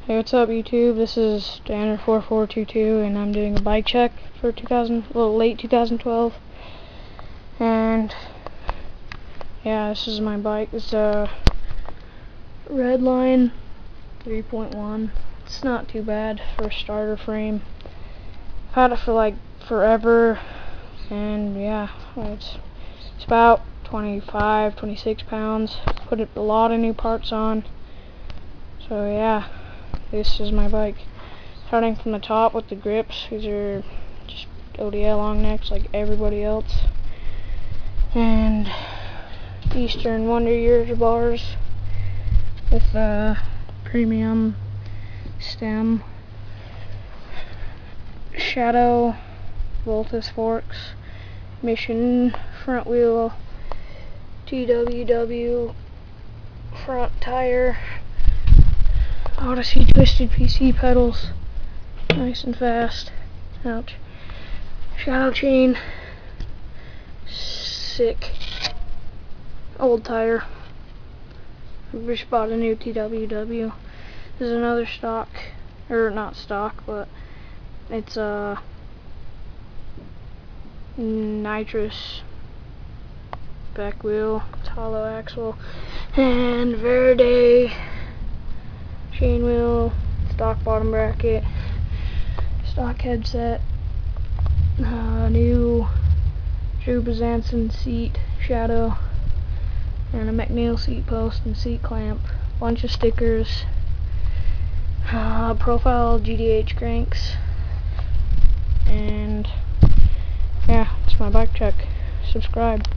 Hey, what's up YouTube? This is Danner4422 and I'm doing a bike check for late 2012. And yeah, this is my bike. It's a Redline 3.1. It's not too bad for a starter frame. I've had it for like forever, and yeah, it's about 26 pounds. Put a lot of new parts on. So yeah, this is my bike. Starting from the top with the grips, these are just ODL long necks like everybody else. And Eastern Wonder Years bars with a premium stem. Shadow Voltus forks. Mission front wheel. TWW front tire. Odyssey twisted PC pedals, nice and fast. Ouch. Shadow chain, sick. Old tire. I just bought a new TWW. This is another stock, or not stock, but it's a nitrous back wheel, it's hollow axle, and Verde chain wheel, stock bottom bracket, stock headset, new Drew Bezanson seat, Shadow, and a McNeil seat post and seat clamp, bunch of stickers, profile GDH cranks, and yeah, it's my bike check. Subscribe.